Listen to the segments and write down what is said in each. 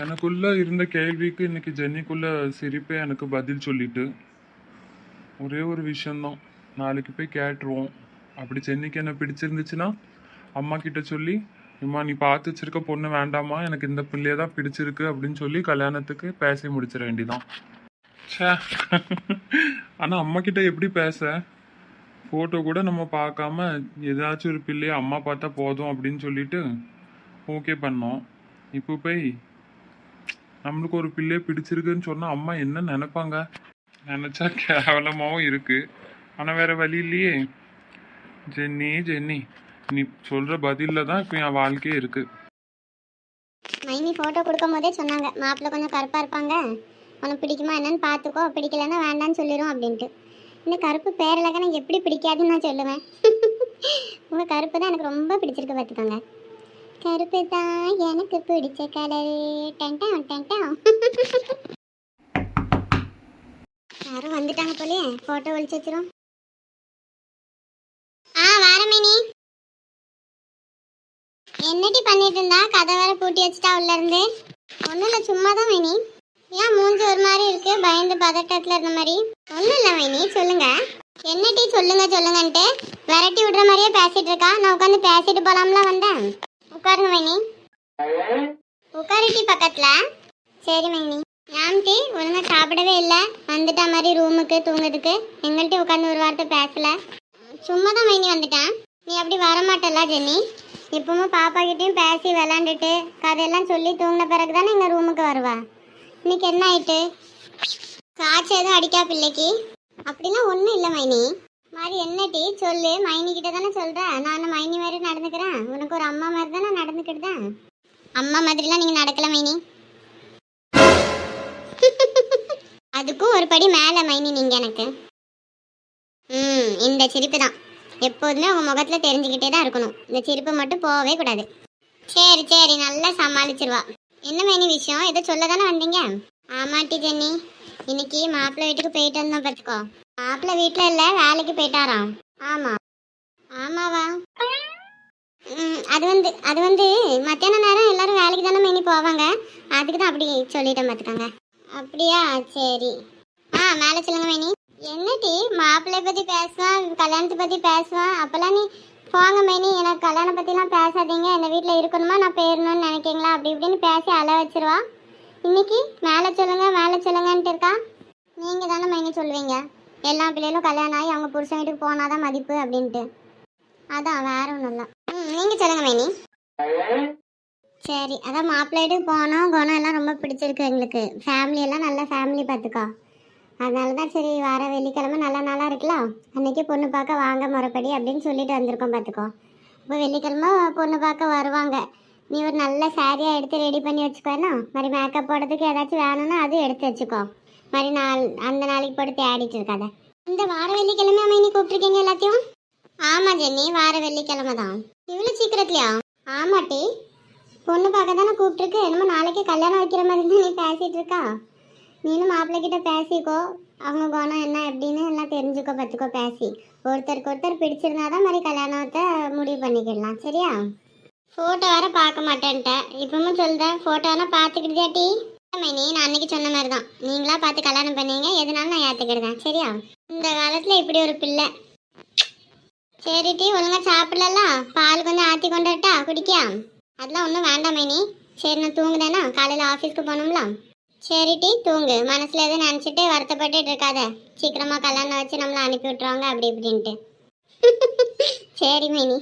எனக்குள்ள இருந்த கேள்விக்கு இன்னைக்கு ஜென்னிக்குள்ள சிரிப்பே எனக்கு பதில் சொல்லிட்டு ஒரே ஒரு விஷயம்தான், நாளைக்கு போய் கேட்டுருவோம். அப்படி ஜென்னிக்கு என்ன பிடிச்சிருந்துச்சுன்னா அம்மா கிட்ட சொல்லி, அம்மா நீ பார்த்து வச்சிருக்க பொண்ணு வேண்டாமா, எனக்கு இந்த பிள்ளைய தான் பிடிச்சிருக்கு அப்படின்னு சொல்லி கல்யாணத்துக்கு பேசி முடிச்சிட வேண்டிதான். ச்சே. ஆனால் அம்மா கிட்ட எப்படி பேச, ஃபோட்டோ கூட நம்ம பார்க்காம ஏதாச்சும் ஒரு பிள்ளைய அம்மா பார்த்தா போதும் அப்படின்னு சொல்லிட்டு ஓகே பண்ணோம். இப்போ போய் நம்மளுக்கு ஒரு பிள்ளைய பிடிச்சிருக்குன்னு சொன்னால் அம்மா என்ன நினைப்பாங்க, நினச்சா கேவலமாகவும் இருக்கு. ஆனால் வேற வழி இல்லையே. ஜென்னி ஜென்னி, நீ சொல்கிற பதிலில் தான் இப்போ என் வாழ்க்கையே இருக்கு. மைனி ஃபோட்டோ கொடுக்கும் போதே சொன்னாங்க, மாப்பிள்ளை கொஞ்சம் கருப்பாக இருப்பாங்க, உனக்கு பிடிக்குமா என்னன்னு பார்த்துக்கோ, பிடிக்கலன்னா வேண்டான்னு சொல்லிடும் அப்படின்ட்டு. இந்த கருப்பு பேரழகனை எப்படி பிடிக்காதுன்னு நான் சொல்லுவேன். உங்கள் கருப்பு தான் எனக்கு ரொம்ப பிடிச்சிருக்கு பார்த்துக்கோங்க. கருப்பு தான் எனக்கு பிடிச்ச கலர். டென்டாம் டென்டாம். யாரும் வந்துட்டாங்க போலே, ஃபோட்டோ ஒழிச்சு வச்சிரும். வாரமேனி என்னடி பண்ணிட்டு இருந்தா, கதை வேற பூட்டி வச்சுட்டா உள்ள இருந்து. ஒன்றும் இல்லை, சும்மா தான் மைனி. ஏன் மூஞ்சி ஒரு மாதிரி இருக்கு, பயந்து பதட்டத்தில் இருந்த மாதிரி? ஒன்றும் இல்லை மைனி, சொல்லுங்க. என்னடி சொல்லுங்க சொல்லுங்கன்ட்டு விரட்டி விடுற மாதிரியே பேசிட்டு இருக்கா. நான் உட்காந்து பேசிட்டு போலாம்ல வந்தேன். உட்காருங்க மைனி. உட்காருட்டி பக்கத்துல. சரி மைனி. ஏம்டி ஒழுங்கா சாப்பிடவே இல்லை, வந்துட்டா மாதிரி ரூமுக்கு தூங்குறதுக்கு. எங்கள்கிட்ட உட்காந்து ஒரு வார்த்தை பேசல. சும்மா தான் மைனி வந்துட்டேன். நீ அப்படி வரமாட்டல்ல ஜென்னி, இப்பவும் பாப்பா கிட்டையும் பேசி விளாண்டுட்டு கதையெல்லாம் சொல்லி தூங்கின பிறகு தானே எங்கள் ரூமுக்கு வருவா. இன்னைக்கு என்ன ஆயிட்டு, காய்ச்சல் எதுவும் அடிக்கா பிள்ளைக்கு? அப்படிலாம் ஒன்றும் இல்லை மைனி. மாதிரி என்ன டீ சொல்லு, மைனி கிட்ட தானே சொல்கிறேன். நான் மைனி மாதிரி நடந்துக்கிறேன், உனக்கு ஒரு அம்மா மாதிரி தானே நடந்துக்கிட்டேன். அம்மா மாதிரிலாம் நீங்கள் நடக்கல மைனி. அதுக்கும் ஒரு படி மேலே மைனி நீங்கள் எனக்கு. இந்த சிரிப்பு தான் எப்போதுமே உங்கள் முகத்தில் தெரிஞ்சுக்கிட்டே தான் இருக்கணும். இந்த சிரிப்பு மட்டும் போகவே கூடாது. சரி சரி, நல்லா சமாளிச்சிருவா. என்ன மைனி விஷயம், ஏதோ சொல்ல தானே வந்தீங்க? ஆமாட்டி ஜென்னி, இன்னைக்கு மாப்பிள்ளை வீட்டுக்கு போயிட்டு வந்தோம் பார்த்துக்கோ. மாப்பிள்ளை வீட்டில் இல்லை, வேலைக்கு போயிட்டாராம். ஆமாம். ஆமாவா? அது வந்து மத்தியான நேரம் எல்லாரும் வேலைக்கு தானே மைனி போவாங்க, அதுக்கு தான் அப்படி சொல்லிட்டேன் பார்த்துக்கோங்க. அப்படியா, சரி. மேலே சொல்லுங்க மைனி. என்னடி மாப்பிள்ளை பற்றி பேசுவான், கல்யாணத்தை பற்றி பேசுவான், அப்போல்லாம் நீ போங்க மைனி, எனக்கு கல்யாணம் பற்றிலாம் பேசாதீங்க, என்னை வீட்டில் இருக்கணுமா நான் போயிடணும்னு நினைக்கிங்களா அப்படி இப்படின்னு பேசி அழ வச்சிருவா. இன்னைக்கு மேலே சொல்லுங்கன்ட்டு இருக்கா. நீங்கள் தானே மைனி சொல்லுவீங்க, எல்லா பிள்ளைகளும் கல்யாணம் ஆகி அவங்க புருஷன் வீட்டுக்கு போனாதான் மதிப்பு அப்படின்ட்டு. அதான் வேற ஒன்றும் இல்லை. நீங்கள் சொல்லுங்க மைனி. சரி, அதான் மாப்பிள்ளை வீட்டுக்கு போனோம், குணம் எல்லாம் ரொம்ப பிடிச்சிருக்கு எங்களுக்கு. ஃபேமிலியெல்லாம் நல்ல ஃபேமிலி பார்த்துக்கோ. அதனால தான் சரி, வர வெள்ளிக்கிழமை நல்ல நாளாக இருக்கலாம், அன்றைக்கி பொண்ணு பார்க்க வாங்க முறைப்படி அப்படின்னு சொல்லிட்டு வந்திருக்கோம் பார்த்துக்கோ. இப்போ வெள்ளிக்கிழமை பொண்ணு பார்க்க வருவாங்க. நீ ஒரு நல்ல சாரியாக எடுத்து ரெடி பண்ணி வச்சுக்கோனா, மாதிரி மேக்கப் போடுறதுக்கு ஏதாச்சும் வேணும்னா அதுவும் எடுத்து வச்சுக்கோ. மாதிரி அந்த நாளைக்கு போட்டு தேடிட்டு இருக்காத. இந்த வார வெள்ளிக்கிழமை மைனி கூப்பிட்ருக்கீங்க எல்லாத்தையும்? ஆமாம் ஜென்னி, வார வெள்ளிக்கிழமை தான். இவ்வளோ சீக்கிரத்துலையா? ஆமாட்டி, பொண்ணு பார்க்க தானே கூப்பிட்ருக்கு, என்னமோ நாளைக்கு கல்யாணம் வைக்கிற மாதிரி தான் நீ பேசிகிட்டு இருக்கா. நீனும் மாப்பிள்ளைகிட்ட பேசிக்கோ, அவங்க குணம் என்ன எப்படின்னு எல்லாம் தெரிஞ்சுக்கோ பார்த்துக்கோ. பேசி ஒருத்தருக்கு ஒருத்தர் பிடிச்சிருந்தா தான் மாதிரி கல்யாணத்தை முடிவு பண்ணிக்கிடலாம், சரியா? ஃபோட்டோ வேறு பார்க்க மாட்டேன்ட்டேன், இப்பவும் சொல்கிறேன், ஃபோட்டோ வேணால் பார்த்துக்கிட்டியாட்டி? மைனி, நான் அன்றைக்கி சொன்ன மாதிரி தான், நீங்களாக பார்த்து கல்யாணம் பண்ணீங்க, எதுனாலும் நான் ஏற்றுக்கிடுதேன், சரியா? இந்த காலத்தில் இப்படி ஒரு பிள்ளை. சரி டீ, ஒழுங்காக சாப்பிடலாம், பால் கொஞ்சம் ஆற்றி கொண்டு வரட்டா குடிக்கியா? அதெல்லாம் ஒன்றும் வேண்டாம் மைனி. சரி, நான் தூங்குதேனா, காலையில் ஆஃபீஸ்க்கு போகணும்ல. சரி டீ, தூங்கு, மனசில் எதுவும் நினச்சிட்டு வருத்தப்பட்டு இருக்காத, சீக்கிரமாக கல்யாணம் வச்சு நம்மளை அனுப்பி விட்ருவாங்க அப்படி இப்படின்ட்டு. சரி மைனி.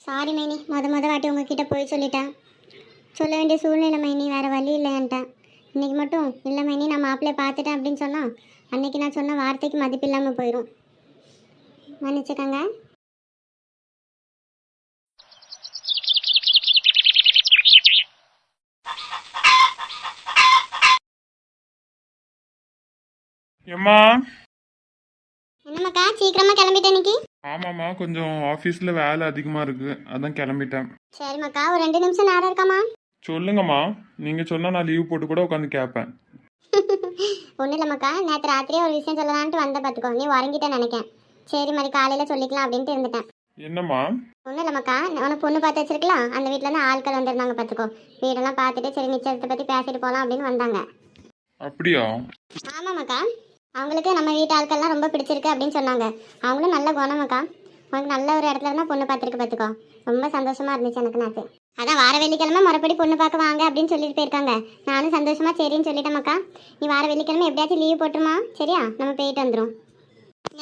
சாரி மைனி, மொத வாட்டி உங்ககிட்ட போய் சொல்லிட்டேன். சொல்ல வேண்டிய சூழ்நிலை மைனி, வேறு வழி இல்லைன்ட்டேன். இன்றைக்கி மட்டும் இல்லை மைனி, நான் மாப்பிள்ளையை பார்த்துட்டேன் அப்படின்னு சொன்னால் அன்றைக்கி நான் சொன்ன வார்த்தைக்கு மதிப்பு இல்லாமல் போயிடும். மன்னிச்சுக்கங்க. எம்மா, என்னம்மாக்கா சீக்கிரமாக கிளம்பிட்டேன் இன்னைக்கு? ஆமாம்மா, கொஞ்சம் ஆஃபீஸில் வேலை அதிகமாக இருக்குது, அதான் கிளம்பிட்டேன். சரிம்மாக்கா, ஒரு 2 நிமிஷம் நேரம் இருக்காமா? சொல்லுங்கம்மா, நீங்கள் சொன்னால் நான் லீவ் போட்டு கூட உட்காந்து கேட்பேன். ஒன்றும் இல்லைம்மாக்கா, நேற்று ராத்திரியே ஒரு விஷயம் சொல்லலான்ட்டு வந்த பார்த்துக்கோ, நீ உறங்கிட்டேன்னு நினைக்கேன். சரி மாதிரி காலையில் சொல்லிக்கலாம் அப்படின்ட்டு இருந்துட்டேன். என்னம்மா? ஒன்றும் இல்லைம்மாக்கா, உனக்கு பொண்ணு பார்த்து வச்சிருக்கலாம், அந்த வீட்டிலேருந்து ஆட்கள் வந்திருந்தாங்க பார்த்துக்கோ. வீடெல்லாம் பார்த்துட்டு சரி நிச்சயத்தை பற்றி பேசிட்டு போகலாம் அப்படின்னு வந்தாங்க. அப்படியா? ஆமாம்மாக்கா, அவங்களுக்கு நம்ம வீட்டு ஆட்கள்லாம் ரொம்ப பிடிச்சிருக்கு அப்படின்னு சொன்னாங்க. அவங்களும் நல்ல குணமாக்கா, உனக்கு நல்ல ஒரு இடத்துல இருந்தால் பொண்ணு பார்த்துருக்கு பார்த்துக்கோ. ரொம்ப சந்தோஷமா இருந்துச்சு எனக்கு நேற்று. அதான் வார வெள்ளிக்கிழமை மறுபடி பொண்ணு பார்க்க வாங்க அப்படின்னு சொல்லிட்டு போயிருக்காங்க. நானும் சந்தோஷமா சரின்னு சொல்லிட்டேம்மாக்கா. நீ வார வெள்ளிக்கிழமை எப்படியாச்சும் லீவ் போட்டுருமா? சரியா, நம்ம போயிட்டு வந்துடும்.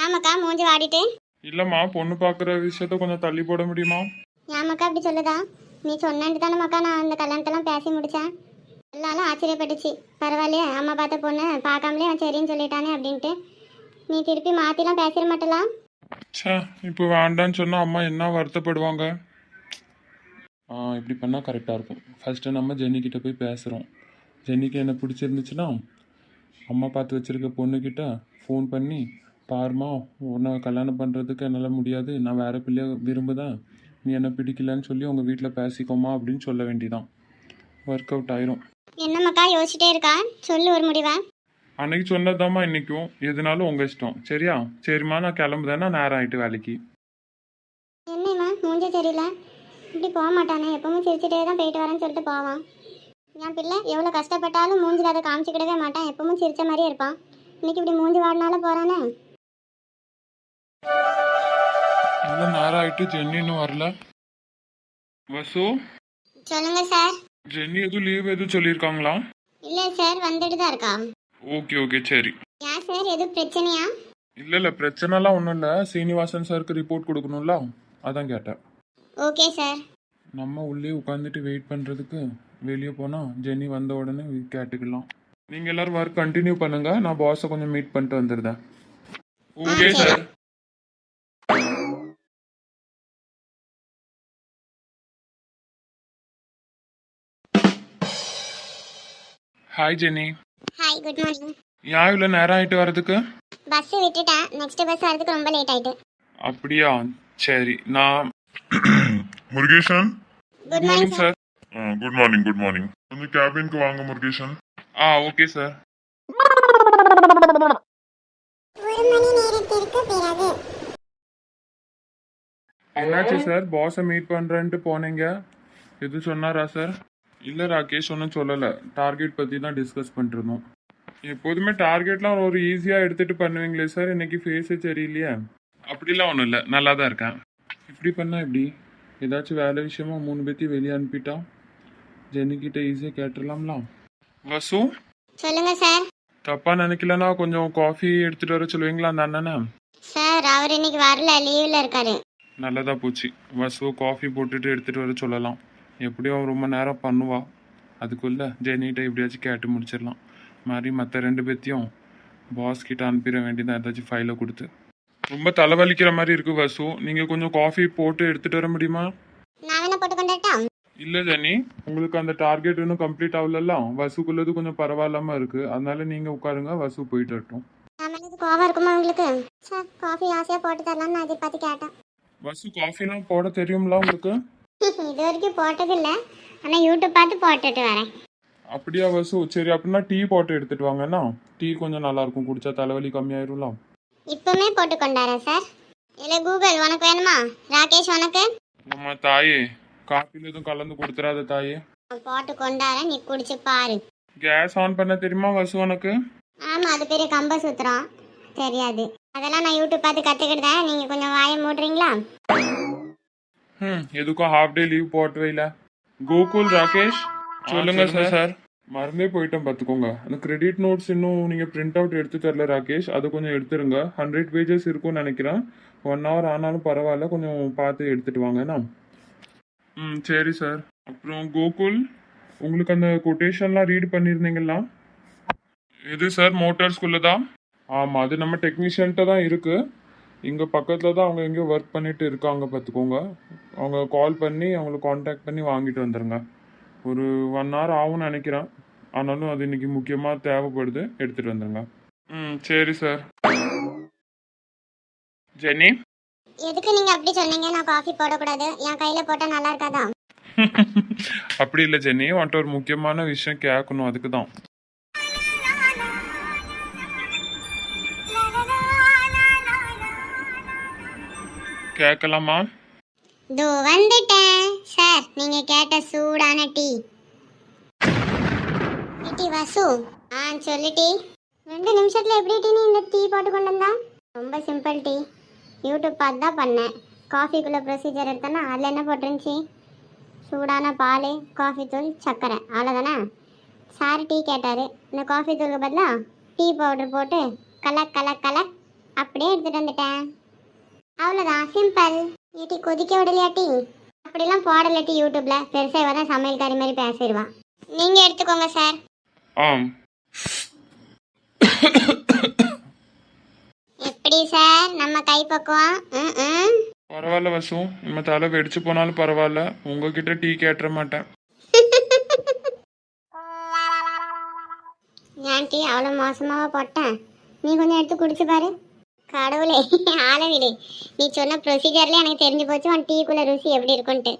ஏமாக்கா மூஞ்சி வாடிட்டு? இல்லைம்மா, பொண்ணு பார்க்குற விஷயத்த கொஞ்சம் தள்ளி போட முடியுமா? ஏமாக்கா அப்படி சொல்லுதா? நீ சொன்னேன்ட்டு தானேம்மாக்கா நான் அந்த கல்யாணத்தெல்லாம் பேசி முடித்தேன். எல்லாரும் ஆச்சரியப்பட்டுச்சு. பரவாயில்லையே, அம்மா பார்த்த பொண்ணு பார்க்காமலே அவன் சரின்னு சொல்லிட்டானே அப்படின்ட்டு. நீ திருப்பி மாற்றிலாம் பேசிட மாட்டலாம்? ச்சே, இப்போ வேண்டான்னு சொன்னால் அம்மா என்ன வருத்தப்படுவாங்க. இப்படி பண்ணால் கரெக்டாக இருக்கும். ஃபஸ்ட்டு நம்ம ஜென்னிக்கிட்ட போய் பேசுகிறோம். ஜென்னிக்கு என்ன பிடிச்சிருந்துச்சுன்னா அம்மா பார்த்து வச்சுருக்க பொண்ணுக்கிட்ட ஃபோன் பண்ணி, பாருமா, உன்னை கல்யாணம் பண்ணுறதுக்கு என்னால் முடியாது, நான் வேறு பிள்ளைய விரும்புதேன், நீ என்ன பிடிக்கலன்னு சொல்லி உங்கள் வீட்டில் பேசிக்கோமா அப்படின்னு சொல்ல வேண்டியதான். ஒர்க் அவுட் ஆயிரும். என்னம்மாக்கா யோசிச்சிட்டே இருக்கா? சொல்லு ஒரு முடிவா. அன்னைக்கு சொன்னதாம்மா இன்றைக்கும், எதுனாலும் உங்கள் இஷ்டம். சரியா? சரிம்மா, நான் கிளம்புதேன்னா நேரம் ஆகிட்டு வேலைக்கு. என்னம்மா மூஞ்சே தெரியல, இப்படி போக மாட்டானே, எப்பவும் சிரிச்சுட்டே தான் போயிட்டு வரேன்னு சொல்லிட்டு போவான். என் பிள்ளை எவ்வளோ கஷ்டப்பட்டாலும் மூஞ்சில் அதை காமிச்சிக்கிடவே மாட்டான், எப்பவும் சிரிச்ச மாதிரியே இருப்பான். இன்னைக்கு இப்படி மூஞ்சி வாடினால போகிறானே. நல்லா நேரம் ஆகிட்டு, ஜென்னி இன்னும் வரல. வசு, சொல்லுங்க சார். ஜென்னி எதுவும் லீவ் எதுவும் சொல்லியிருக்காங்களா? இல்லை சார், வந்துட்டு தான் இருக்கா. ஓகே ஓகே, சரி. ஏன் சார், எதுவும் பிரச்சனையா? இல்லை பிரச்சனைலாம் ஒன்றும் இல்லை. சீனிவாசன் சாருக்கு ரிப்போர்ட் கொடுக்கணும்ல, அதான் கேட்டேன். Okay sir. நம்ம உள்ளே உட்காந்துட்டு வெயிட் பண்ணுறதுக்கு வெளியே போனால் ஜென்னி வந்த உடனே கேட்டுக்கலாம். நீங்கள் எல்லோரும் ஒர்க் கண்டினியூ பண்ணுங்க, நான் பாஸை கொஞ்சம் மீட் பண்ணிட்டு வந்துடுறேன். Okay sir. Hi Jenny. Hi, good morning. ஏன் இவ்வளோ நேரம் ஆகிட்டு வரதுக்கு? பஸ் விட்டுட்டேன், நெக்ஸ்ட் பஸ் வரதுக்கு ரொம்ப லேட் ஆயிட்டு. அப்படியா? சரி. நான் Murugesan, good morning sir. Good morning. Good morning. கொஞ்சம் கேபினுக்கு வாங்க முருகேசன். Okay sir. ஒரு மணி நேரத்திற்கு பிறகு. என்னாச்சு சார், பாஸை மீட் பண்ணுறேன்ட்டு போனீங்க, எது சொன்னாரா சார்? இல்லை ராகேஷ், ஒன்றும் சொல்லலை. டார்கெட் பற்றி தான் டிஸ்கஸ் பண்ணிருந்தோம். எப்போதுமே டார்கெட்லாம் ஒரு ஈஸியாக எடுத்துகிட்டு பண்ணுவீங்களே சார், இன்னைக்கு ஃபேஸே சரியில்லையே. அப்படிலாம் ஒன்றும் இல்லை, நல்லா தான் இருக்கேன். இப்படி பண்ணால் எப்படி? ஏதாச்சும் வேலை விஷயமா 3 பேர்த்தையும் வெளியே அனுப்பிட்டா ஜென்னிக்கிட்ட ஈஸியாக கேட்டுடலாம்லாம். வசு, சொல்லுங்க சார். தப்பாக நினைக்கலன்னா கொஞ்சம் காஃபி எடுத்துகிட்டு வர சொல்லுவீங்களா அந்த அண்ணனை? சார், அவர் இன்னைக்கு வரல, லீவில் இருக்காரு. நல்லதா போச்சு. வசு காஃபி போட்டுட்டு எடுத்துகிட்டு வர சொல்லலாம். எப்படியும் அவன் ரொம்ப நேரம் பண்ணுவா. அதுக்குள்ளே ஜெனிகிட்ட எப்படியாச்சும் கேட்டு முடிச்சிடலாம். மாதிரி மற்ற 2 பேர்த்தையும் பாஸ் கிட்ட அனுப்பிட வேண்டியதான், ஏதாச்சும் ஃபைலை கொடுத்து. ரொம்ப தலைவலிக்கிற மாதிரி இருக்கு வசு, நீங்கள் கொஞ்சம் காஃபி போட்டு எடுத்துகிட்டு வர முடியுமா? நான் வேணா போட்டு கொண்டாட்டா? இல்லை ஜெனி, உங்களுக்கு அந்த டார்கெட் இன்னும் கம்ப்ளீட் ஆகலாம். வசுக்குள்ளது கொஞ்சம் பரவாயில்லாமல் இருக்குது, அதனால நீங்கள் உட்காருங்க, வசு போயிட்டு வரட்டும். நம்ம இது கோவம் இருக்குமா உங்களுக்கு? சார், காஃபி ஆசையாக போட்டு தரலாம்னு நான் எதிர்பார்த்து கேட்டேன். வசு, காஃபிலாம் போட தெரியுங்களா உங்களுக்கு? இது வரைக்கும் போட்டதில்லை, ஆனால் யூடியூப் பார்த்து போட்டுட்டு வரேன். அப்படியா வசு? சரி, அப்படின்னா டீ போட்டு எடுத்துகிட்டு வாங்கண்ணா. டீ கொஞ்சம் நல்லாயிருக்கும், குடித்தா தலைவலி கம்மியாயிரும்லாம். இப்பவுமே போட்டு கொண்டாரேன் சார். இல்லை கூகுள், உனக்கு வேணுமா? ராகேஷ், உனக்கு? நம்ம தாயே, காஃபியில் எதுவும் கலந்து கொடுத்துறாத தாயே. நான் போட்டு கொண்டாரேன், நீ குடிச்சு பாரு. கேஸ் ஆன் பண்ண தெரியுமா வசு உனக்கு? ஆமாம், அது பெரிய கம்ப சுத்துறோம், தெரியாது. அதெல்லாம் நான் யூடியூப் பார்த்து கற்றுக்கிட்டேன். நீங்கள் கொஞ்சம் வாயை மூடுறீங்களா? எதுக்கும் ஹாஃப் டே லீவ் போட்டு வைல. கோகுல், ராகேஷ், சொல்லுங்க சார். மறந்தே போயிட்டேன் பார்த்துக்கோங்க. அந்த கிரெடிட் நோட்ஸ் இன்னும் நீங்கள் பிரிண்ட் அவுட் எடுத்து தரல ராகேஷ், அது கொஞ்சம் எடுத்துருங்க. 100 பேஜஸ் இருக்கும்னு நினைக்கிறேன். 1 hour ஆனாலும் பரவாயில்ல, கொஞ்சம் பார்த்து எடுத்துகிட்டு வாங்கண்ணா. சரி சார். அப்புறம் கோகுல், உங்களுக்கு அந்த கொட்டேஷன்லாம் ரீட் பண்ணியிருந்தீங்களா? எது சார், மோட்டார்ஸ்குள்ளே தான்? ஆமாம், அது நம்ம டெக்னீஷியன்ட்ட தான் இருக்குது. இங்கே பக்கத்தில் தான் அவங்க எங்கேயோ ஒர்க் பண்ணிட்டு இருக்காங்க பார்த்துக்கோங்க. அவங்க கால் பண்ணி அவங்கள காண்டாக்ட் பண்ணி வாங்கிட்டு வந்துடுங்க. ஒரு 1 hour ஆகும்னு நினைக்கிறேன். ஆனாலும் அது இன்னைக்கு முக்கியமாக தேவைப்படுது, எடுத்துகிட்டு வந்துடுங்க. சரி சார். ஜெனி, எதுக்கு நீங்க அப்படி சொன்னீங்க? நான் காஃபி போடக்கூடாது, என் கையில போட்டா நல்லா இருக்காதா? அப்படி இல்லை ஜென்னி, உன்ட்ட ஒரு முக்கியமான விஷயம் கேட்கணும், அதுக்கு தான். கேட்கலாமா? தோ வந்துட்டேன் சார், நீங்க கேட்ட சூடான டீ. டீ வாசு. சொல்லு டீ. 2 நிமிஷத்துல எப்படி டீ நீ இந்த டீ போட்டு கொண்டு வந்தா? ரொம்ப சிம்பிள் டீ. யூடியூப் பார்த்து தான் பண்ணேன். காஃபிக்குள்ள ப்ரொசீஜர் எடுத்தேன்னா அதில் என்ன போட்டுருந்துச்சி? சூடான பால், காஃபி தூள், சர்க்கரை, அவ்வளோதானே. சார் டீ கேட்டார், இந்த காஃபி தூளுக்கு பதிலாக டீ பவுடர் போட்டு கலக் கலக் கலக் அப்படியே எடுத்துகிட்டு வந்துட்டேன். அவ்வளோதான், சிம்பிள். டீ கொதிக்க விடலையா டீ? அப்படிலாம் போடலை டீ யூடியூப்பில். பெருசாக இவ தான் சமையல்காரி மாதிரி பேசிடுவான். நீங்கள் எடுத்துக்கோங்க சார். ஆம். எப்படி சார் நம்ம கை பக்குவம்? பரவாயில்ல வசு, நம்ம தலை வெடிச்சு போனாலும் பரவாயில்ல, உங்ககிட்ட டீ கேட்டுற மாட்டேன். ஏன் டீ அவ்வளோ மோசமாவா போட்டேன்? நீ கொஞ்சம் எடுத்து குடிச்சு பாரு. கடவுளே, ஆள விடு. நீ சொன்ன ப்ரொசீஜர்ல எனக்கு தெரிஞ்சு போச்சு உன் டீக்குள்ள ருசி எப்படி இருக்குன்ட்டு.